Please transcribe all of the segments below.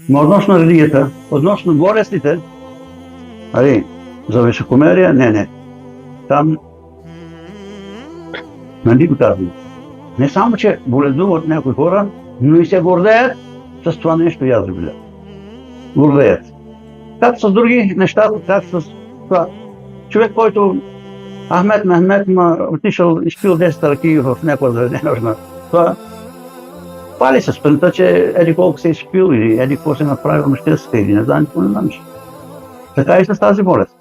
Но относно религията, относно болестите, за високомерие, не. Там нали го казвам. Не само, че боледуват някои хора, но и се гордеят с това нещо, аз видя. Гордеят. Как с други неща, как с това. Човек, който Мехмед отишъл и спил 10 ръки в някоя заведение. Това пали се спънта, че еди колко се е изпил или еди какво се е направил нещеска или не знам, какво не знам. Така и с тази болест.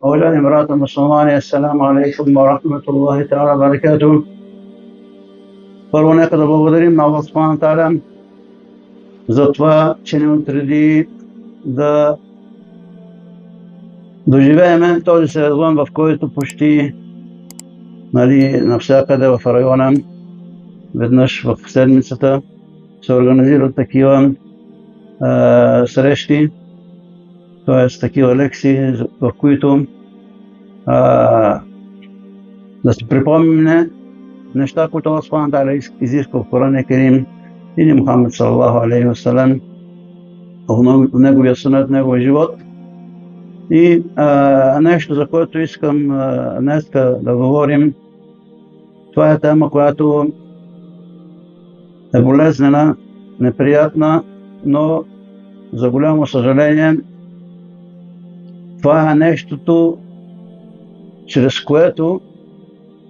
Уважаеми брата мусулмани, ассаламу алейкум ва рахматуллахи та'ала баракатух. Първо нека да благодарим на Аллах субхана та'ала за това, че ни отреди да доживеем този сезон, в който почти навсякъде в района, веднъж в седмицата, се организират такива срещи, т.е. такива лекции, в които да си припомним неща, които Аллах субхана та'ала изисква в Корана Керим или Мухаммед саллаллаху алейхи ва салям в неговия сунет, в неговия живот. И нещо, за което искам днес да говорим, това е тема, която е болезнена, неприятна, но за голямо съжаление това е нещото, чрез което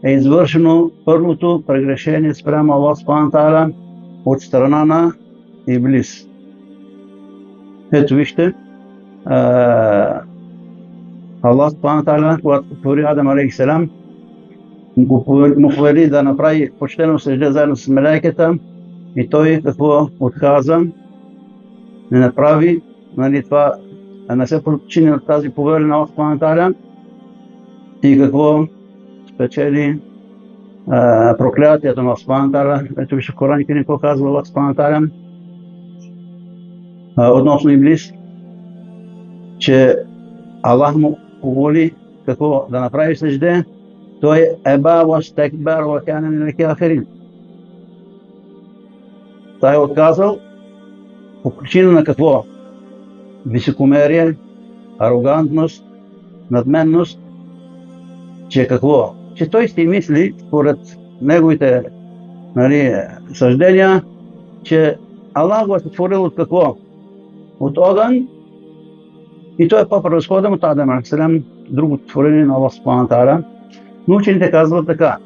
е извършено първото прегрешение спрямо Аллах субхана та'ала от страна на Иблис. Ето вижте, Аллах субхана та'ала, когато повери Адам алейхи селам, му повери да направи почтено сежде заедно с мелаиката и той какво отказа, не направи, това не се подчини от тази повели на Аллах субхана та'ала и какво спечели проклятието на Аллах субхана та'ала. Ето вижте в Корана Керим какво казва Аллах субхана та'ала относно Иблис, че Аллах му поволи какво да направи сежде, той еба вастекбар ва кана минал кафирин. Той е отказал по причина на какво? Високомерие, арогантност, надменност, че какво? Че той си мисли, според неговите съждения, че Аллах го е сътворил от какво? От огън и той е по-превъзходен от Адам алейхи селам, друго творение на Аллах субхана та'ала. Но учените казват така.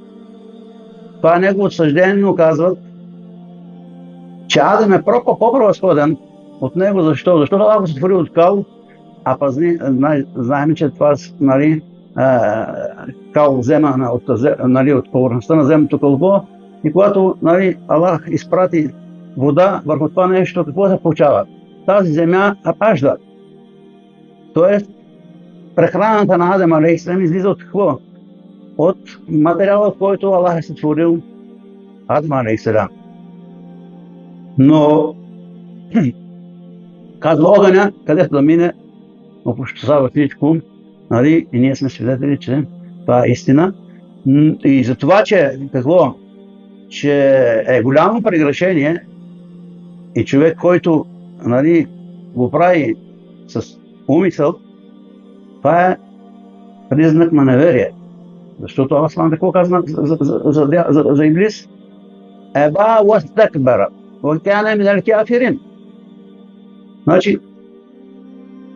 Това е негово съждение, но казват, че Адам е по-превъзходен от него. Защо? Защото Аллах го сътворил от кал, а знаем, че това кал взема от повърхността на земното кълбо и когато Аллах изпрати вода върху това нещо, какво се получава? Тази земя апажда. Тоест, прехраната на Адам алейхи селам излиза от какво? От материала, в който Аллах е сътворил Адам алейхи селам. Но казва огъня, където да мине, опустошава всичко, и ние сме свидетели, че това е истина. И за това, че какво? Че е голямо прегрешение и човек, който го прави с умисъл, това е признак на неверие. Защото Аллах субхана какво казва за Иблис? Еба вастекбара ва кана минал кафирин. Значи,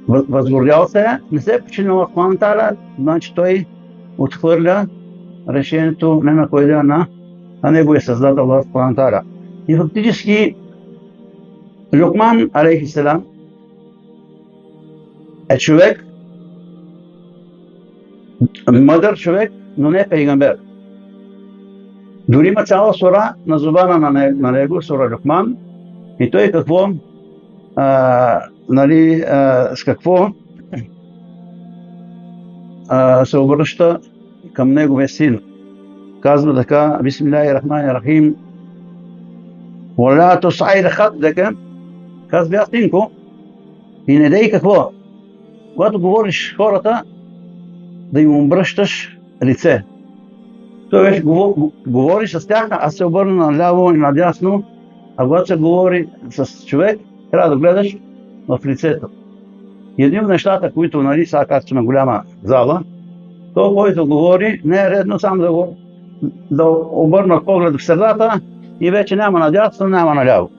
възгордял се, не се е подчинил на Аллах субхана та'ала, значи той отхвърля решението не на кой ден, а неговия създател Аллах субхана та'ала. И фактически Лукман алейхи селам е човек, мъдър човек, но не е пейгамбер. Дори има цяла сура назована на него, сура Лукман, и той какво с какво се обръща към неговия син. казва така: Бисмиллахи рахмани рахим, вала тусайр хаддака, казва ясненко, и не дей какво? Когато говориш хората, да им обръщаш лице. Той вече говори с тях, а се обърна наляво и надясно, а когато се говори с човек, трябва да гледаш в лицето. И един от нещата, които, нали, сега както сме голяма зала, то, който говори, не е редно сам да обърна поглед в средата и вече няма надясно, няма наляво.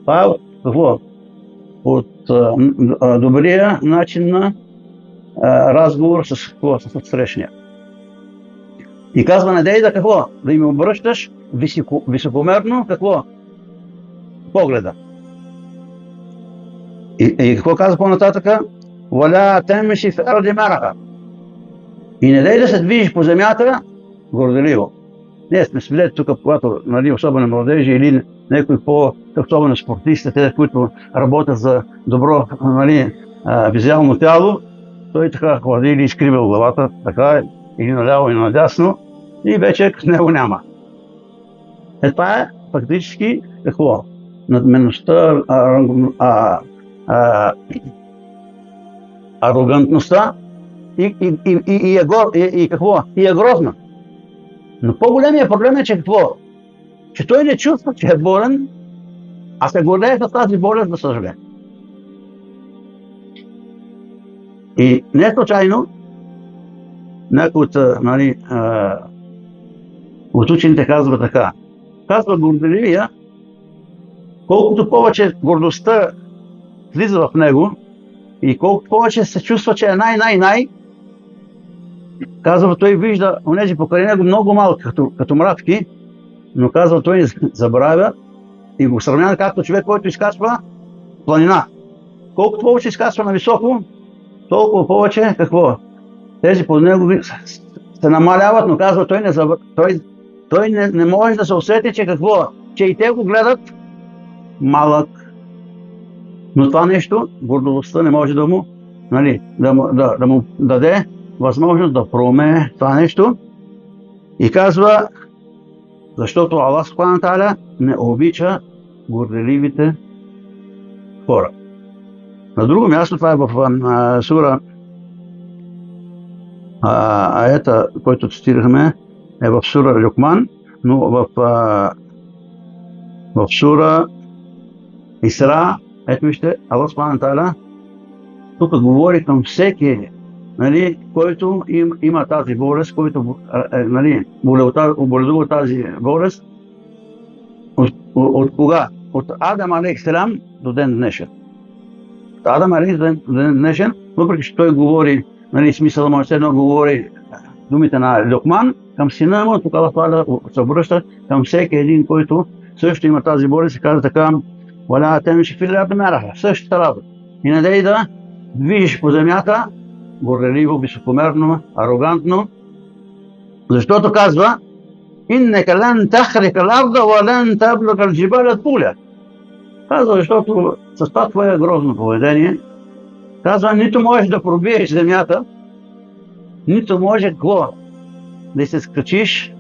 Това е какво? От добрия начин на разговор с срещния. И казва, не дей да какво? Да им обръщаш високомерно какво? Погледа. И какво казва по-нататъка? Валя темши в арди мараха. И не дей да се движиш по земята горделиво. Ние сме свидетели тук, когато, нали, особено младежи или някои по-особено спортисти, те, които работят за добро, нали, визуално тяло, той така ходи или изкривил главата, така, или наляво и надясно, и вече с него няма. Това е фактически какво? Надменността, арогантността и какво? И е грозна. Но по-големия проблем е, че какво? Че той не чувства, че е болен, а се гордее с тази болест, да съжалее. И не случайно, някой от, нали, от учените казва така. Казва горделивия, колкото повече гордостта влиза в него и колкото повече се чувства, че е най-най-най, казва, той вижда онези покрай него много малки, като мравки, но казва, той не забравя и го сравнява както човек, който изкачва планина. Колкото повече изкачва на високо, толкова повече какво? Тези под него се намаляват, но казва, той не може да се усети, че какво? Че и те го гледат малък. Но това нещо, гордостта не може да му, нали, да му даде възможност да проумее това нещо. И казва, защото Аллах Субхану Тааля не обича горделивите хора. На друго място, това е в сура, аета, който цитирахме, е в сура Люкман, но в сура Исра, ето вижте, Аллах Субхану Тааля тук говори към всеки, нали, който има тази болест, който, нали, боледува тази болест, от кога? От Адам алейхиссалам до ден днешен. Адам алейхиссалам до ден днешен, въпреки че той говори, нали, смисъл може едно говори думите на Люкман, към сина му, тук Аллах Тааля се обръща към всеки един, който също има тази болест и казва така: валя темши фил арди мараха, същата работа. И не дей да движиш по земята горделиво, високомерно, арогантно, защото казва: иннека лен тахрика ал-арда ва лен таблуга ал-джибала туля. Казва, защото с това твое грозно поведение, казва, нито можеш да пробиеш земята, нито може какво? Да се скачиш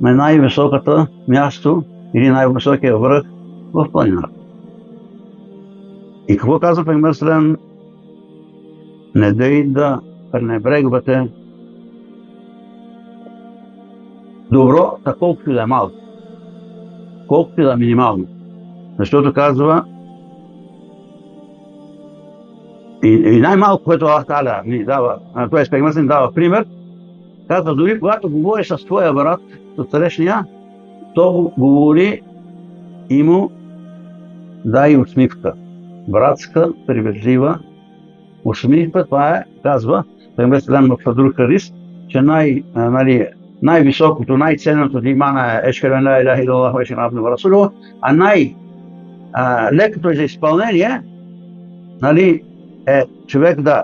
на най-високото място или най-високия връх в планината. И какво казва Пейгамбер саллаллаху? Не дей да пренебрегвате добро, колкото и да е малко, колкото и да е минимално. Защото казва, и най-малко, което Аллах Тааля ни дава, т.е. Пейгамбер ни дава пример, казва, дори когато говориш с твоя брат, с срещния, то говори и му дай усмивка. Братска, привезлива усмивка, това е, казва Пейгамбер саллаллаху в друг хадис, че най-високото, най-ценното от имана е ешхаду ан ла илаха илlallah ва ешхаду анна Мухаммадан расулух, а най-лекото за изпълнение, нали, е човек да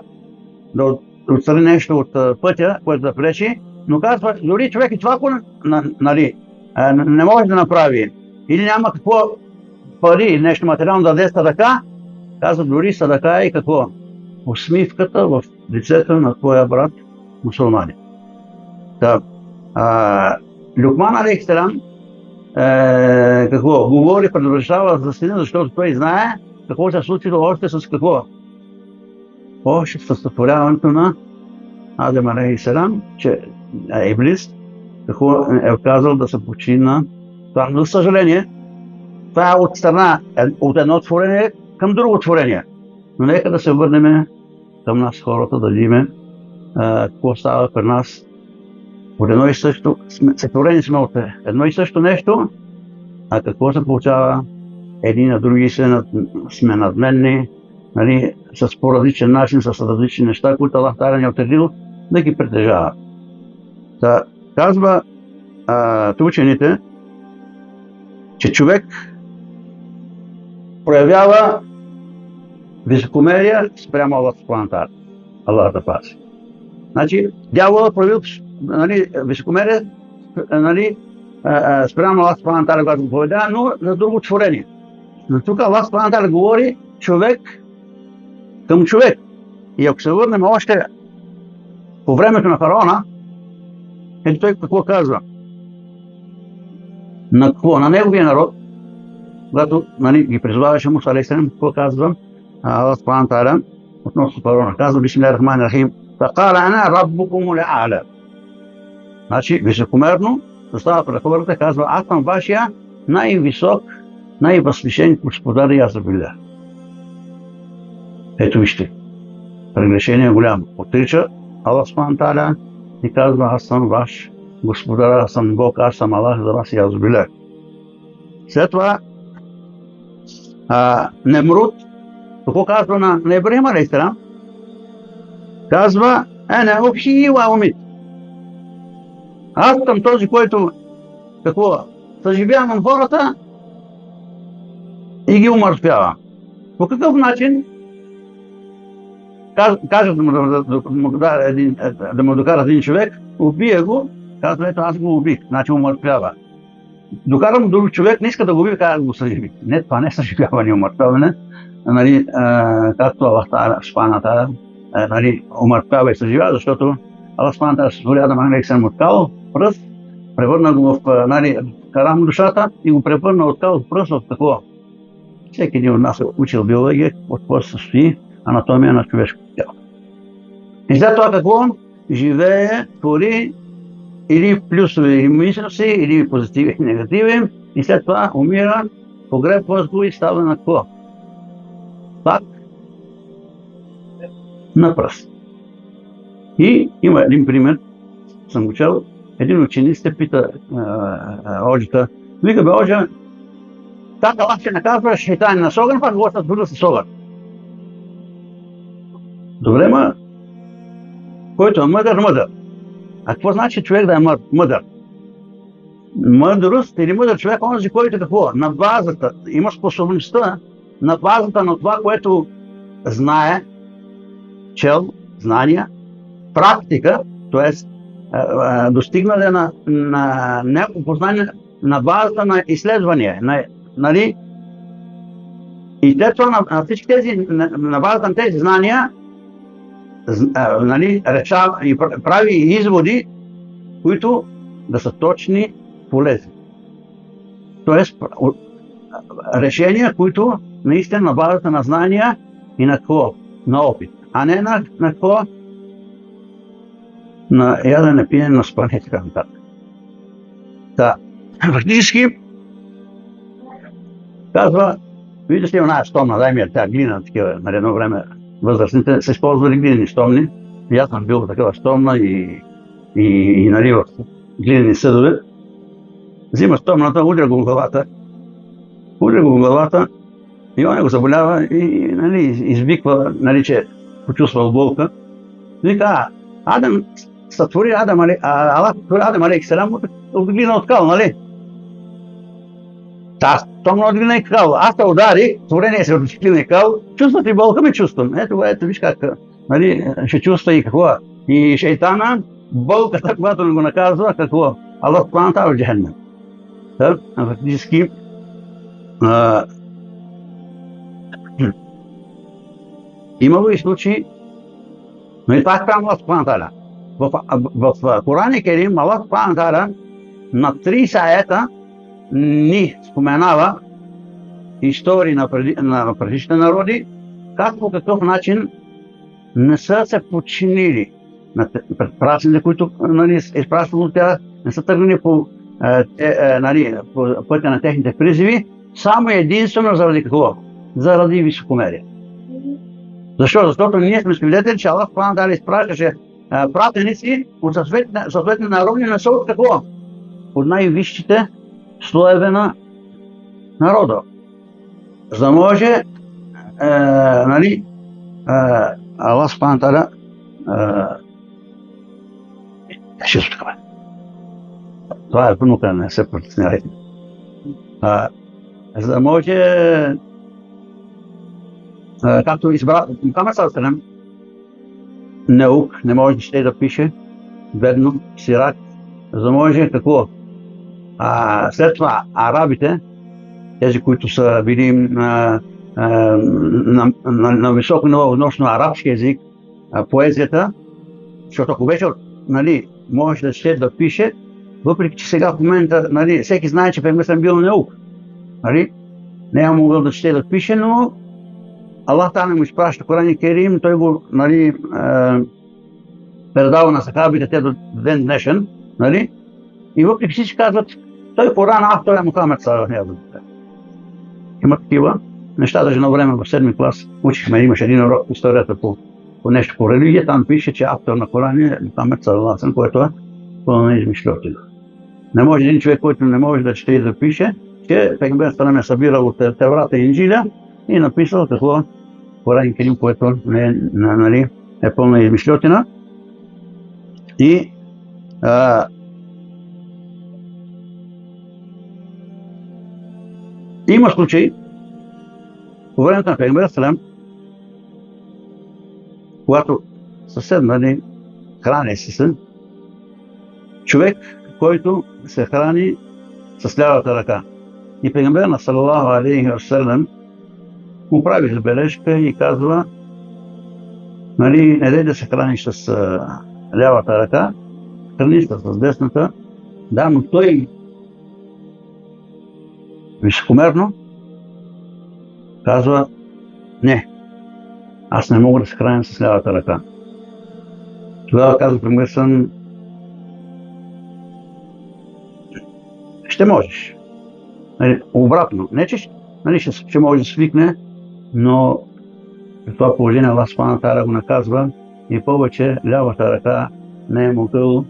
отстрани нещо от пътя, което да пречи, но казва, дори човек и това, нали, не може да направи или няма какво пари или нещо материално да даде садака, казва, дори садака е и какво? Усмивката в лицето на твоя брат мусулманин. Люкман алейхиссалам какво? Говори, предупреждава за сина, защото той знае какво се случило още с какво? Още с сътворяването на Адем алейхиссалам, че Иблис какво е казал да се почини на това. Но, за съжаление, това е от страна, от едно творение към друго творение. Но нека да се върнем към нас хората, да видим какво става при нас. От едно и също, сътворени сме от едно и също нещо, а какво се получава? Едни на други сме надменни, нали, с по-различен начин, с различни неща, които Аллах Таала ни е отредил да ги притежава. Та, казва учените, че човек проявява високомерие спрямо Аллах Субхана ва Таала. Аллах да пази. Значи, дяволът проявил високомерие спрямо Аллах Субхана ва Таала, когато го поведава, но за друго творение. Но тук Аллах Субхана ва Таала говори човек към човек. И ако се върнем още по времето на фараона, ето той какво казва? На какво? На неговия народ, когато ги призваваше Муса алейхиссалам, какво казва Аллах Субхана ва Таала относно фараона? Казва бисмиллахир рахманир рахим: фақала ана раббукумул а'ла. Значи високомерно застава пред хората, казва: аз съм вашия най-висок, най-възвишен господар язабилlah. Ето вижте, прегрешение е голямо. Отрича Аллах Субхана ва Таала и казва: аз съм ваш господар, аз съм Бог, аз съм Аллах за вас язабилlah. След това Немруд, какво казва на Ибрахим алейхиссалам? Казва: ана ухии ва умит. Аз съм този, който съживявам хората и ги умъртвявам. По какъв начин? Кажат да му докарат един човек, убие го, казва: ето аз го убих, значи умъртвява. Докарам друг човек, не иска да го убие, казва: го съживи. Не, това не е съживяване и умъртвяване. Както Аллах Субхана ва Таала умъртвява и съживява, защото Аллах Субхана ва Таала сътвори Адам алейхиссалам от кал, пръст, превърна го в кара му душата и го превърна от кал в пръст в какво? Всеки един от нас е учил биология, от какво се състои анатомия на човешкото тяло. И след това какво? Живее, твори или плюсови и минуси, или позитиви и негативи, и след това умира, погребва го и става на какво? Пак на пръст. И има един пример, съм го чел, един ученик се пита Оджата, вика: бе, Оджа, как Аллах ще наказва шейтан на огън, пак го сътворил с огън? Добре, ма, който е мъдър, мъдър. А какво значи човек да е мъдър? Мъдрост или мъдър човек, онзи, който какво? На базата, има способността, на базата на това, което знае, чел, знания, практика, т.е. достигнали на някакво познание на базата на изследвания. И след това на всички тези, на базата на тези знания, решава и прави изводи, които да са точни, полезни. Тоест, решения, които наистина на базата на знания и на какво? На опит. А не на какво? На ядене, пиене, на спане и така нататък. Да. Фактически, казва: виждате ли оная стомна, дай ми тя глина, такива, на едно време възрастните са използвали глинени стомни. И аз съм бил такава стомна и наливах глинени съдове. Взима стомната, удря го в главата и он го заболява и извиква, че почувствал болка. Вика: Адам сътвори Аллах сътвори Адам алейхиссалам от глина от кал, нали? Стомна от глина и кал. Аз те ударих, творение се от глина и кал, чувстват ли болка? Ми чувствам. Ето, виж как, ще чувства и какво. И шейтана, болката, когато не го наказва, какво? Аллах Субхана ва Таала в джахеннам. Фактически, имало и случаи, но и това е Аллах Субхана ва Таала. В Коран Керим Аллах Субхана ва Таала на 30 аета ни споменава истории на предишните народи, как по какъв начин не са се подчинили на предпраците, които изпращат от тях, не са тръгнали по пътя на техните призиви, само единствено заради какво? Заради високомерие. Защо? Защото ние сме свидетели, че Аллах Субхана ва Та'аля изпращаше пратеници от съответни народи, не са от какво? От най-висшите слоеве на народа. За да може Аллах Субхана ва Та'аля това е внука, не се притеснявайте. За да може, както избра Мухамед саллаллаху алейхи ва саллям, неук, не може да чете да пише, бедно, сирак, за да може какво? След това арабите, тези, които са били на високо ниво относно арабски език, поезията, защото ако беше, може да чете да пише, въпреки че сега в момента всеки знае, че Пейгамбер съм бил неук. Не е могъл да чете да пише, но Аллах Та'аля му изпраща Коран Керим, той го предава на сахабите те до ден днешен. И въпреки всички казват, той Коран автор е Мухамед саллаллаху алейхи ва саллям. Има такива неща, даже на време в 7-ми клас учихме, имаше един урок в историята по нещо по религия, там пише, че автор на Коран е Мухамед саллаллаху алейхи ва саллям, което е пълна измишльотина. Не може един човек, който не може да чете и да пише, че Пейгамбер саллаллаху алейхи ва саллям е събирал от Теврата и Инджиля и написал какво Коран Керим, което е пълна измишльотина. И има случаи по времето на Пейгамбер саллаллаху алейхи ва саллям, когато съседна храни се човек, който се храни с лявата ръка. И Пейгамбер саллаллаху алейхи ва саллям му прави забележка и казва, не дай да се храниш с лявата ръка, храни се с десната. Да, но той високомерно казва, не, аз не мога да се храня с лявата ръка. Тогава казва Пейгамбер саллаллаху ще можеш. Обратно, не че ще може да свикне, но в това положение Аллах Субхана ва Та'аля го наказва и повече лявата ръка не е могъл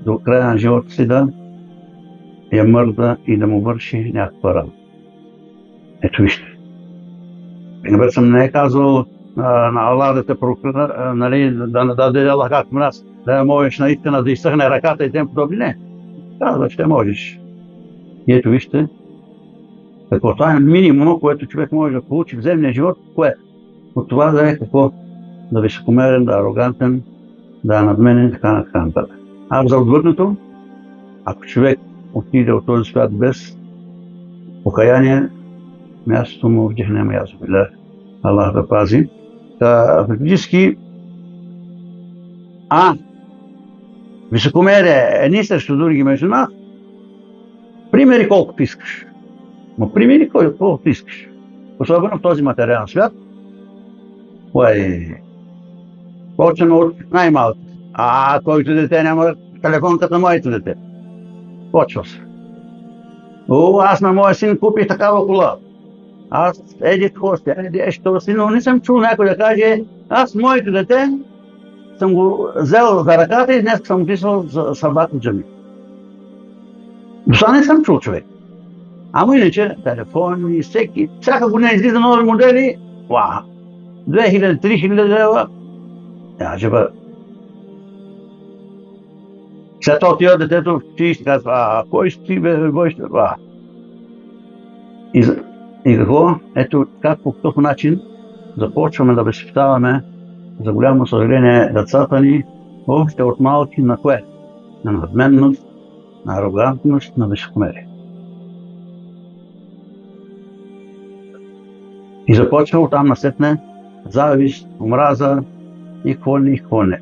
до края на живота си да я мърда и да му върши някаква работа. Ето вижте. Пейгамбер не е казал на Аллах да те проклина, да даде Аллах както нас, да можеш наистина да изсъхне ръката и тем подобни. Не. Казва, ще можеш. И ето вижте, какво това е минимум, което човек може да получи в земния живот, кое? От това да е какво? Да е високомерен, да е арогантен, да е надменен, така нататък. А за отвърнато, ако човек отиде от този свят без покаяние, мястото му в джехенема, Аллах да пази. Фактически, високомерие едни срещу други между нас, примери колкото искаш. Но примери колкото искаш. Особено в този материален свят. Почваме от най-малко. Твоето дете няма телефон като моето дете. Почва се. Аз на моя син купих такава кола. Аз що си, но не съм чул някой да каже, аз моето дете съм го взел за ръката и днес съм писал за съдбата в джами. Това не съм чул човек. Ама иначе, телефони, всяка година излиза нови модели, 2000-3000 лева, джаба. След това отива детето в училище и казва, кой си ти, бой ще, И какво? Ето как по този начин започваме да възпитаваме, за голямо съжаление, децата ни още от малки на кое? На надменност, на арогантност, на високомерие. И започва оттам насетне завист, омраза и какво не.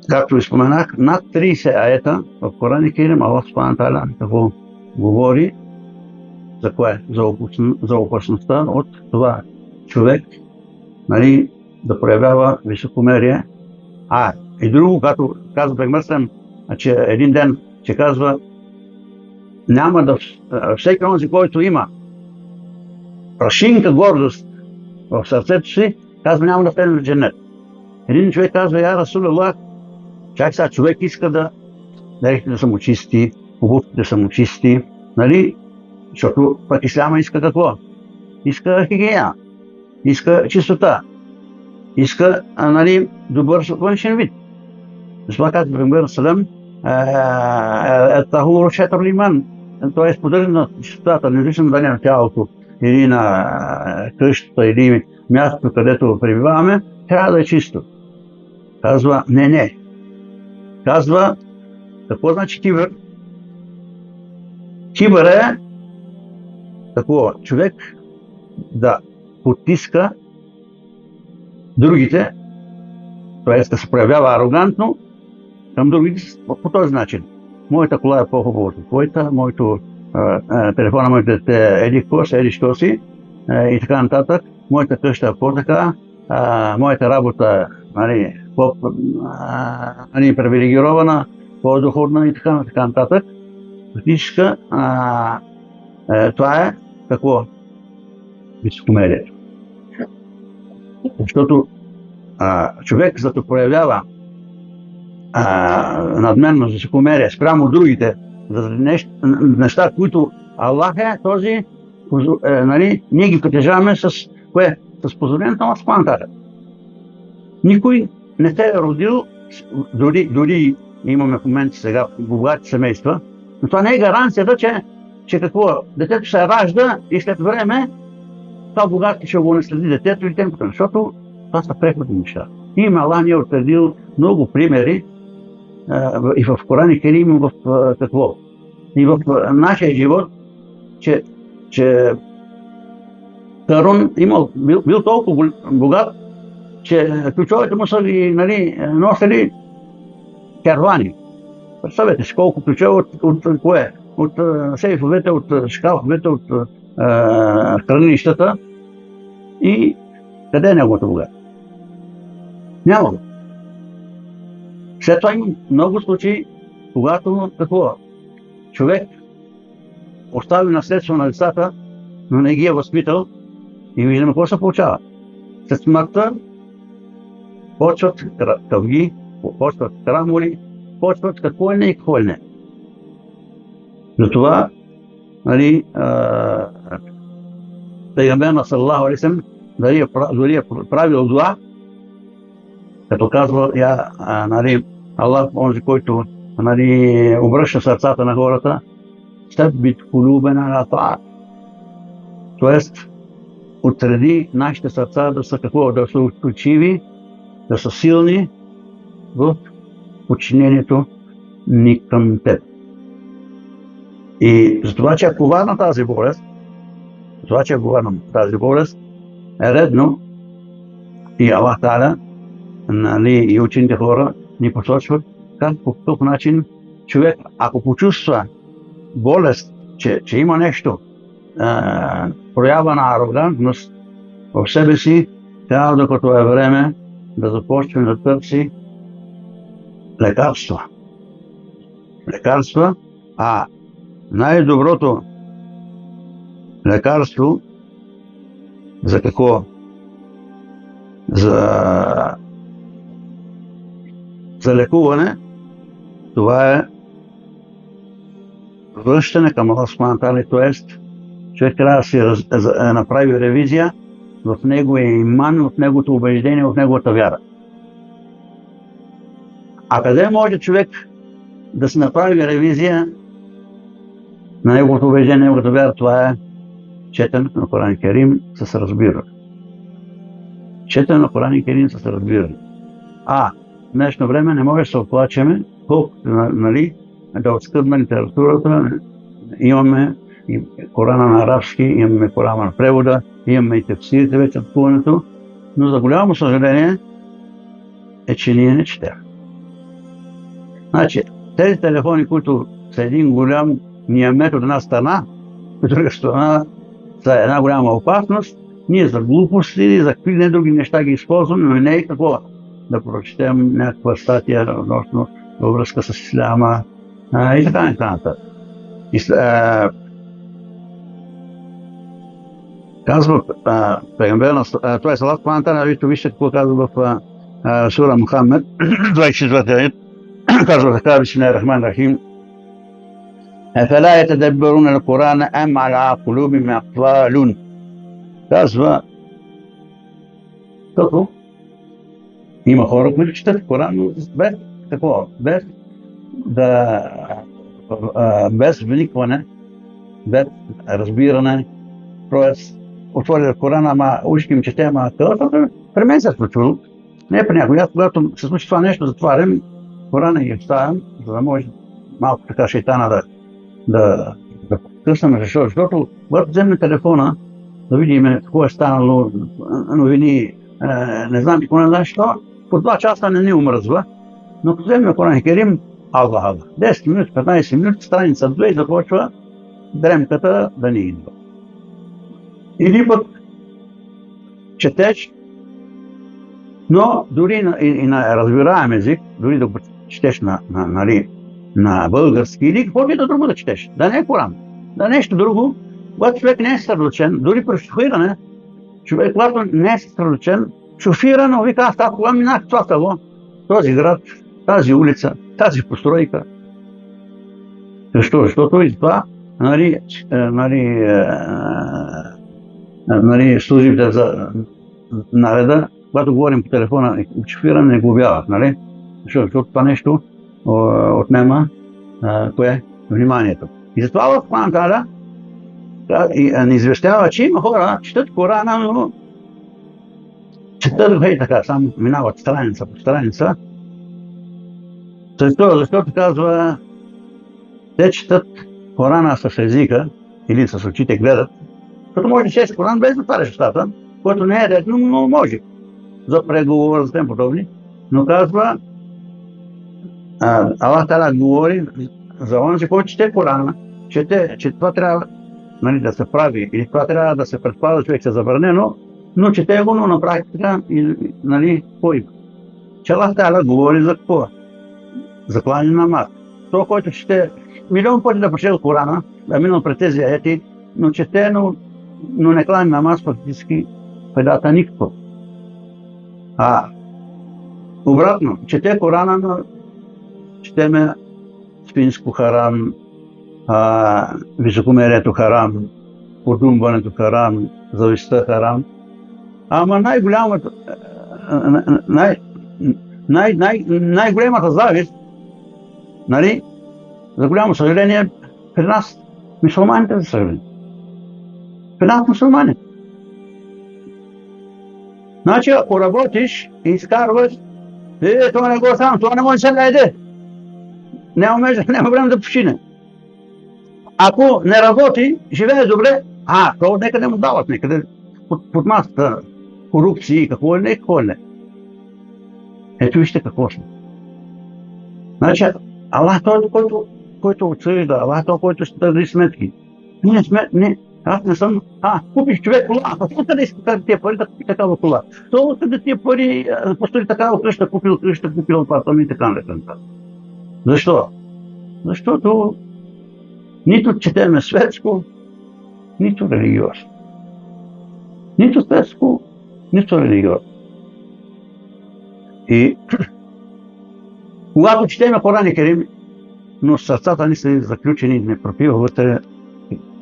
както ви споменах, над 30 аета в Коран Керим Аллах Субхану Тааля какво говори, за кое? За опасността от това човек, нали, да проявява високомерие. И друго, като казва Пейгамбер саллаллаху алейхи ва саллям, че един ден, че казва, няма да всеки онзи, който има прашинка гордост в сърцето си, казва, няма да влезе в дженет. Един човек казва, я Расулаллах, чак сега човек иска да дрехите да са му чисти, обувките да са му чисти, нали? Защото пък исляма иска какво? Иска хигиена, иска чистота, иска, нали, добър външен вид. Затова казва Пейгамбер саллаллаху алейхи ва саллям, тахуру шатрул иман, т.е. поддържане на чистотата, независимо дали на тялото или на къщата или мястото, където пребиваваме, трябва да е чисто. Казва, не. Казва, какво значи кибър? Кибър е такова, човек да потиска другите, т.е. да се проявява арогантно към другите по този начин. Моята кола е по-хубава от твоята, моето телефона, моите еди що си и така нататък. Моята къща е по-така, моята работа е привилегирована, по-доходна и така нататък. Фактическа, това е какво? Високомерието. Защото човек, за да проявява надменно високомерие спрямо другите, за неща, които Аллах е този, нали, ние ги притежаваме с кое? С позволението на Субхану Тааля. Никой не се е родил, дори имаме в момента сега богати семейства, но това не е гаранцията, че какво? Детето се ражда и след време това богатство ще го наследи детето или темпото, защото това са преходни неща. Има Аллах ни е утвърдил много примери и в Коран Керим, и в какво? И в нашия живот, че Карун бил толкова богат, че ключовете му са ги, нали, носили кервани. Представете си колко ключове от кое? От сейфовете, от шкафовете, от хранилищата. И къде е неговото богатство? Няма го. След това има много случаи, когато какво? Човек остави наследство на децата, но не ги е възпитал и виждаме какво се получава. След смъртта почват къвги, почват крамоли, почват какво е не и какво е не. Затова, нали, Пейгамбер саллаллаху алейхи ва саллям дори е правил дуа, като казва, нали, Аллах, онзи, който, нали, обръща сърцата на хората, съббит кулубана ала таат. Тоест, отреди нашите сърца да са какво? Да са устойчиви, да са силни в подчинението ни към теб. И за това, че е коварна тази болест, е редно и Аллах Тааля, нали, и учените хора ни посочват как по какъв начин човек, ако почувства болест, че има нещо, проява на арогантност в себе си, трябва, докато е време, да започне да търси лекарства. А най-доброто лекарство за какво? За лекуване, това е връщане към Аллах Субхану Тааля, т.е. човек трябва да си направи ревизия в неговия иман, в неговото убеждение, в неговата вяра. А къде може човек да си направи ревизия на неговото убеждение, неговата вяра? Това е четенето на Коран Керим с разбиране. Четене на Коран Керим с разбиране. В днешно време не може да се оплачеме, колкото, нали, да отскъдна литературата. Имаме и Корана на арабски, имаме Корана на превода, имаме и тефсирите вече в куването, но за голямо съжаление е, че ние не четем. Значи, тези телефони, които са един голям ниямет от една страна, от друга страна са една голяма опасност. Ние за глупости, за какви не други неща ги използваме, но не е какво да прочетем някаква статия относно във връзка с исляма и така нататък. Казва пегамбер, това е Салат Пантана, вижте какво казва в сура Мухаммед, 24 аят, казва така, бисмиллахир рахманир рахим, فلا يتدبرون القرآن أم على قلوبهم أقفال. Казва, като има хора, които четат Коран, но без такова, без вникване, без разбиране, тоест отворя Корана, ама ушки им чете, ама където при мен се е случило. Не е при някой. Аз, когато се случи това нещо, затварям Корана и оставям, за да може малко така шейтана да късаме. Защото когато вземем телефона, да видим какво е станало, новини, не знам какво не знам, що, по 2 часа не ни умръзва. Но като вземем Коран Керим, алла, 10 минути, 15 минути, страница 2 и започва дремката да ни идва. Или пък четеш, но дори и на разбираем език, дори да го четеш на български или каквото и да друго да четеш, да не е Коран, да нещо друго, когато човек не е съсредоточен, дори при шофиране, човек, когато не е съсредоточен, шофира, но вика, аз тази кола минах това село, този град, тази улица, тази постройка. Защо? Защото и това, службите за нареда, когато говорим по телефона, шофиране не глобяват, нали? Защото това нещо отнема вниманието. И затова в Корана ни известява, че има хора, четат Корана, но четат така, само минават страница по страница. Защото казва, те четат Корана с езика или с очите гледат, като може да четеш Коран без да отваряш устата, което не е редно, но може. За преговор, за тем подобни. Но казва, Аллах Таала говори за онзи, който чете Корана, че това трябва да се прави или това трябва да се предпазва, човек се забранено, но чете го, но на практика какво има. Че Аллах Таала говори за какво? За кланяне на намаз. Той, който чете милион пъти да прочел Корана, да минал пред тези аети, но чете, но не кланя намаз, фактически файдата никакво. Обратно, чете Корана, но четеме свинско харам, високомерието харам, подумването харам, завистта харам. Ама най-голямата завист, за голямо съжаление, при нас мюсюлманите, за съжаление. При нас мюсюлмани. Значи, ако работиш и изкарваш, това не го сам, това не може да се найде. Няма време да почине. Ако не работи, живее добре, то некъде му дават, некъде под масата, корупции, какво ли не. Ето вижте какво сме. Значи, Аллах той, който отсъжда, Аллах той, който ще държи сметки. Аз не съм, купиш човек кола, къде иска тия пари да купи такава кола? То къде тия пари построи такава къща, купил апартамент и така нататък. Защо? Защото нито четеме светско, нито религиозно. Нито светско, нито религиозно. И когато четеме Коран Керим, но сърцата ни са заключени, не пропива вътре,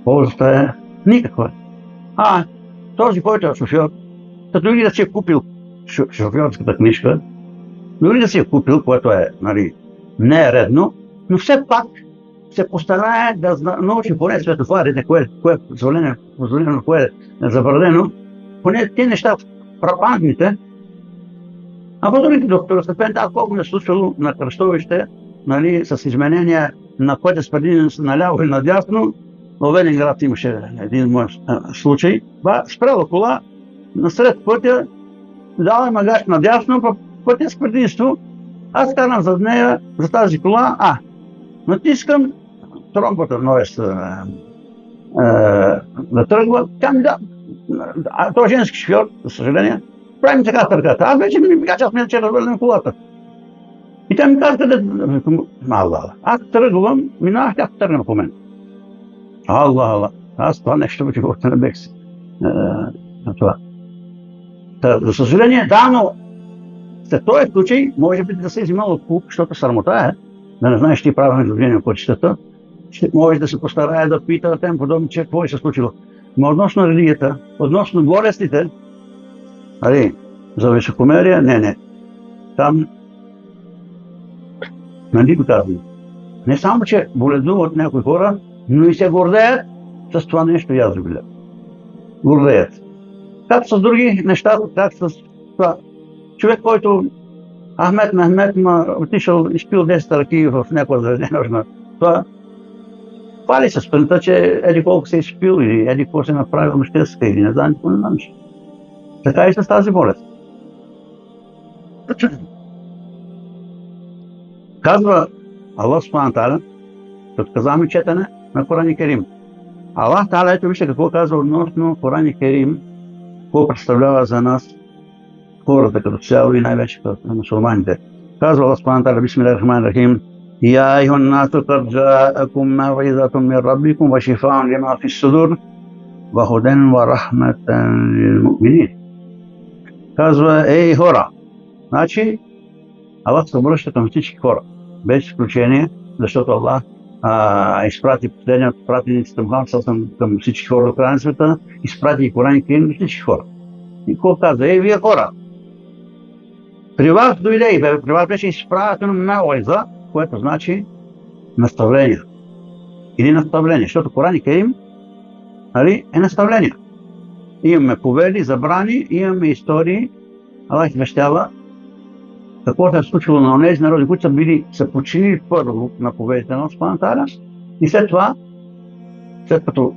ползата е никаква. Този, който е шофьор, дори да си е купил шофьорската книжка, дори да си е купил, което е, не е редно, но все пак се постарае да научи поне светофарите, кое е позволено, кое е забранено, поне тези неща фрапантните. А по-другите до второстепенните, колко ме е случвало на кръстовище, с изменения на пътя с предимност наляво и надясно. В Велинград имаше един мой случай. Спряла кола, насред пътя, дала магаш надясно, пътя с предимство Аз карам зад нея, за тази кола, натискам тромбата, да тръгва, тя ми да, той е женски шофьор, за съжаление, прави ми така с ръката. Аз вече ми казах, аз мисля, че развърнем колата. И тя ми каза, къде... Аз тръгвам, минавах, тя тръгна по мен. Алла. Аз това нещо в живота не бех си. Това. За съжаление, да, но след този случай, може би да се изимал от клуб, защото срамота е, да не знаеш ти правилно движение по пътищата, може да се постарае да пита тем подобно, че какво е се случило. Но относно религията, относно болестите, за високомерие, не. Там, нали го казвам, не само, че боледуват някои хора, но и се гордеят с това нещо, аз го гледам. Гордеят. Как с други неща, как с това. Човек, който Ахмед отишъл и спил 10 ръки в някоя заведение, това хвали се спринта, че еди колко се е спил или еди какво се е направил мъжкеска или не знам, какво не знам. Така и с тази болест. Казва Аллах Субхану Тааля, като казваме четене на Коран Керим. Аллах Тааля, ето вижте какво казва относно Коран Керим, какво представлява за нас хората като цяло и най-вече като мусулманите. Казва Аллах Субхану Тааля, Бисмиллахир-рахманир-рахим, يا أيها الناس قد جاءكم موعظة من ربكم وشفاء لما في الصدور وهدى ورحمة للمؤمنين. Казва, ей хора! Значи, Аллах се обръща към всички хора, без изключение, защото Аллах изпрати последният пратениците към всички хора до края на света, изпрати и Коран Керим до всички хора. И какво казва? Ей, вие хора! При вас дойде и при вас беше изпратено мауиза, което значи наставление. Или наставление, защото Коран Керим е наставление. Имаме повели, забрани, имаме истории. Аллах извещава какво се е случило на онези народи, които са подчинили първо на повелите на Субхану Тааля, и след това, след като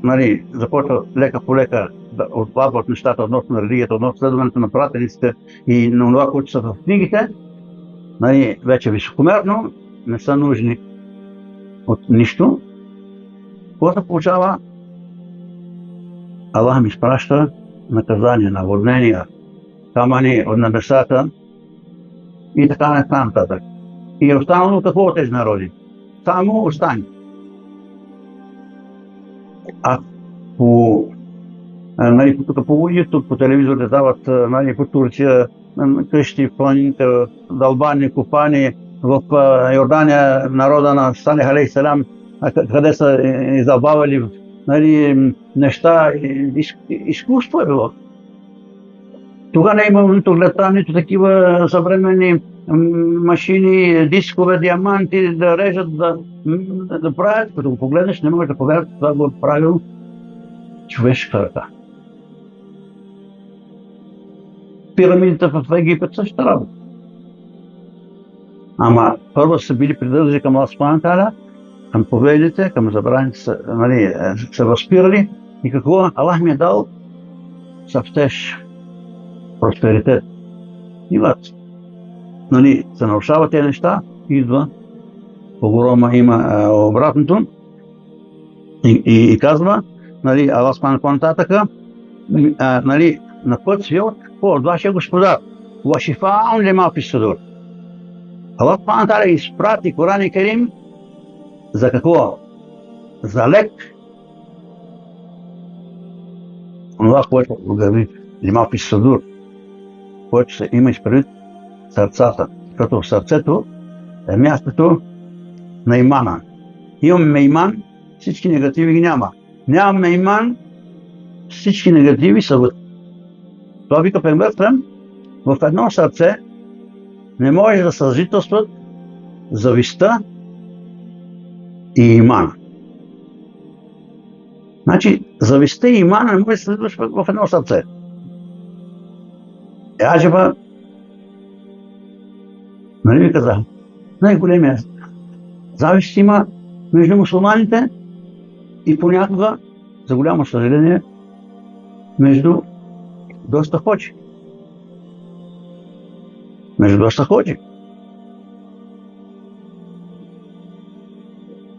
започва лека по лека да отпадват нещата относно религията, относно следването на пратениците и на това, което са в книгите, вече високомерно, не са нужни от нищо. Какво се получава? Аллах ми изпраща наказания, наводнения, камъни от небесата и така нататък. И е останало какво от тези народи? Само остани. Тук по YouTube, по телевизор дават по Турция къщи, планините, дълбани, копани в Йордания, народа на Салих алейхиссалам, къде са издълбавали неща, изкуство е било. Тогава не е имало нито глета, нито такива съвременни машини, дискове, диаманти да режат, да правят. Като го погледнеш, не можеш да повярваш, това го е правил човешка ръка. Пирамидите в Египет същата работа. Ама първо са били придържани към Аллах Субхану Тааля, към повелите, към забраните са възпирали и какво Аллах ми е дал съвтеж, просперитет. И се нарушават тези неща, идва погрома, има обратното и казва, Аллах Субхану по-нататък, на път си от вашия Господар. Вашифаун лима фи судур. Аллах Субхану Тааля изпрати Коран Керим за какво? За лек. Това, което говори лима фи судур, което се има изпредвид сърцата. Защото в сърцето е мястото на имана. Имаме иман, всички негативи ги няма. Нямаме иман, всички негативи са вътре. Това вика пейгамбер в едно сърце не може да съжителстват завистта и имана. Значи, завистта и имана не може да се съжителстват в едно сърце. Аджеба, ви казах, най-големия завист има между мусулманите и понякога, за голямо съжаление, между доста ходжи.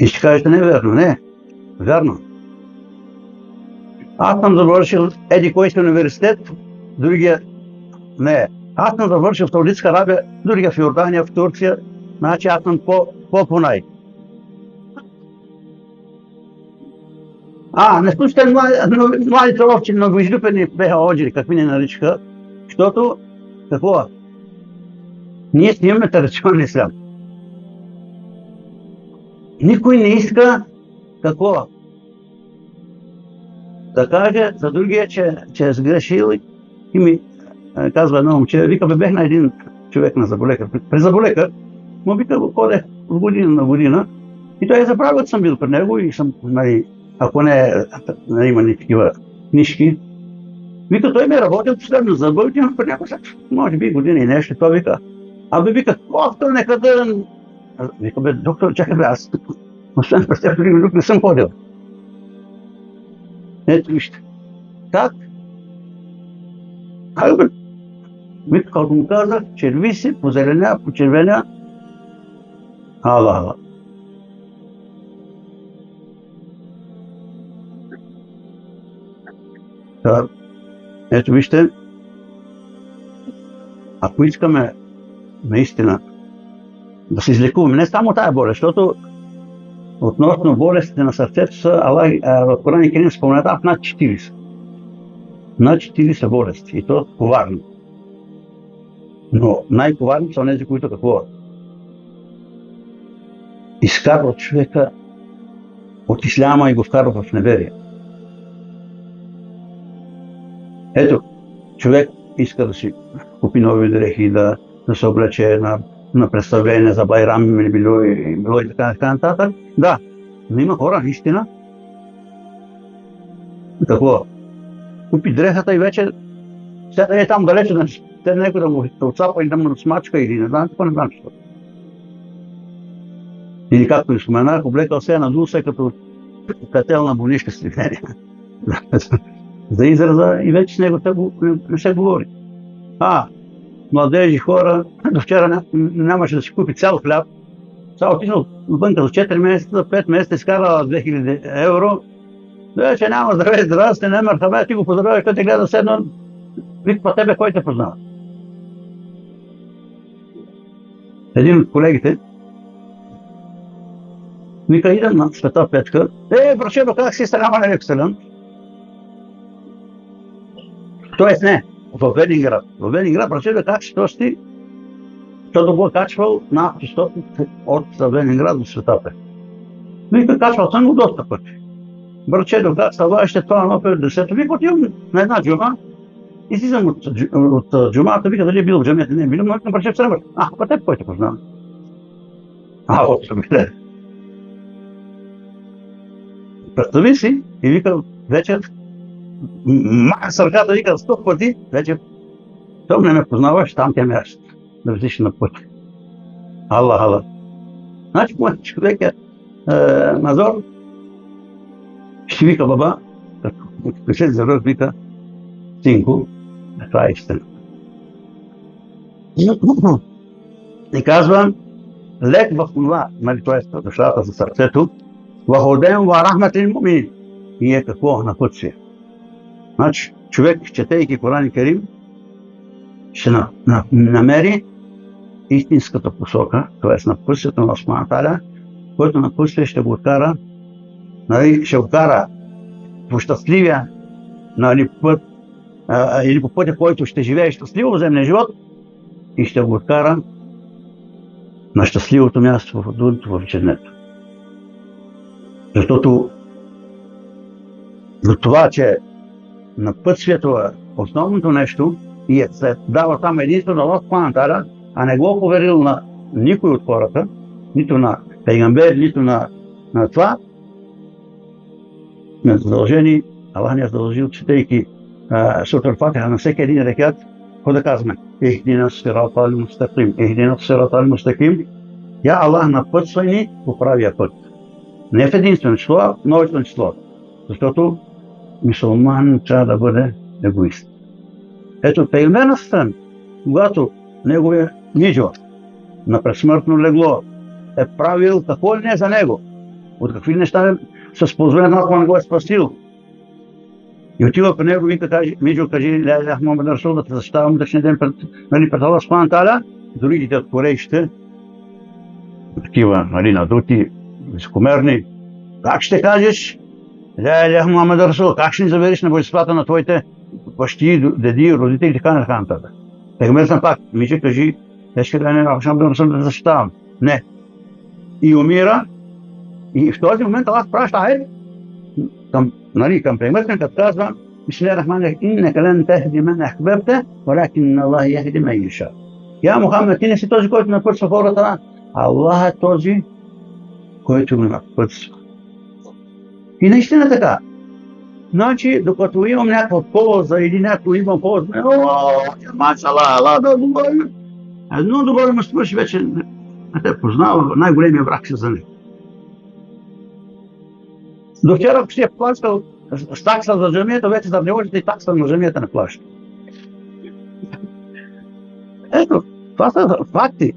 И ще кажете, не е верно. Не, вярно. Аз съм завършил еди кой си университет, другия не. Аз съм завършил в Саудитска Арабия, другия в Йордания, в Турция. Значи аз съм по-понай. Не слушайте младите овчи, новоизлюпени беха оджери, какви ни наричаха, защото, какво? Ние си имаме традиционен ислям. Никой не иска, какво? Да каже за другия, че е сгрешил и ми казва едно момче, вика, бех на един човек на заболекар. При заболекар, му вика, го ходех от година на година и той е забравил, че съм бил при него и съм, нали, ако не има ни такива книжки. Вика, той ми е работил последно за бъл, отивам при него, може би година и нещо, той вика, вика, кофта некъде. Вика, доктор, чакай аз, освен през теб друг не съм ходил. Ето вижте. Как? Вика, като му казах, черви си, позеленя, почервеня. Ала. Ето вижте, ако искаме наистина да се излекуваме, не само тая болест, защото относно болестите на сърцето са, в Коран и Керим споменават над 40. Над 40 болести, и то коварни. Но най-коварни са тези, които какво? Изкарват човека от исляма и го вкарват в неверие. Ето, човек иска да си купи нови дрехи, да се облече на представление за Байрам или било и така нататък. Да, но има хора, наистина. Какво? Купи дрехата и вече седа е там далече, те някой да му отцапа и да му смачка или не знам що. Или както и споменах, облекал се, надул се като кател на болничка с движение. За израза и вече с него не се говори. Младежи хора, до вчера нямаше да си купи цял хляб. Сега отишъл вънка за 4 месеца, 5 месеца изкарала 2000 евро. Вече няма здраве, не мъртва, ти го поздравяш, той те гледа седно, виква тебе, кой те познава. Един от колегите вика, идам на Света Петка. Брачето, как си, салам алейкум? Тоест не, в Велинград. В Велинград, брачето, как си тости, защото го качвал на автостоп от Велинград до Света Петка. Вика, качвал съм го доста пъти. Брачето, как става, ще това на 50-то. Вика, отивам на една джума, излизам от джумата, вика, дали е бил в джамията, не е бил, но на брачето се върна. Па теб кой те познава? От съм гледа. Представи си и вика, вече маха с ръката, вика 100 пъти, вече той не ме познаваш, там тя мяш да взиш на път. Аллах. Значи, моят човек е Назор, ще вика баба, като след за рък, вика, синко, това е истина. И казвам, лек в това, нали, т.е. душата за сърцето, ваходем ва рахматин мумин. И е какво? На път си. Значи, човек, четейки Коран и Керим, ще намери истинската посока, т.е. напътствието на Осман Таля, който напътствие ще го откара, нали, ще го кара по щастливия, нали, път, или по пътя, който ще живее щастливо в земния живот, и ще го откара на щастливото място в Дунито, в Дженнето. Защото за това, че напътствието е основното нещо и се дава там единствено на Осман Таля, а не го поверил на никой от хората, нито на пейгамбер, нито на това, сме задължени, Аллах ни е задължил, четейки Сура Фатиха на всеки един рекат, какво да казваме? Ихдина сирата ал-мустақим, ихдина сирата ал-мустақим. Я Аллах напътствай ни по правия път. Не в единствено число, а множествено число. Защото мюсюлман трябва да бъде егоист. Ето пейгамбер на страна, когато неговия миджо на предсмъртно легло е правил какво ли не за него, от какви неща с позволение на не го е спасил. И отива при него, вика, Миджо, кажи, ля илях Мохамед Расул, да те защитавам днешния ден пред Аллах Субхана Та'аля. Другите от корейшите, такива, надути, високомерни, как ще кажеш, ля илях Мохамед Расул, как ще ни завериш на божествата на твоите бащи, деди, родители, така нататък. Пегамбер съм пак, Миджо, кажи, ще да не Расул да те защитавам. Не. И умира. И в този момент Аллах праща айде към пегамбер, като казва, Бисмиллахир-рахманир-рахим, иннека лен техди мен ахбебте, валякин Аллах яхди мен яша. Я, Мухамед, ти не си този, който напътства хората, а Аллах е този, който го напътства. И наистина така. Значи, докато имам някаква полза или някой има полза, мачала, Аллах да говорим. Едно добро ме свърши, вече не те познава, най-големия враг си за него. До вчера, ако си е плащал с такса за джамията, вече за неожите и такса на джамията не плаща. Ето, това са факти.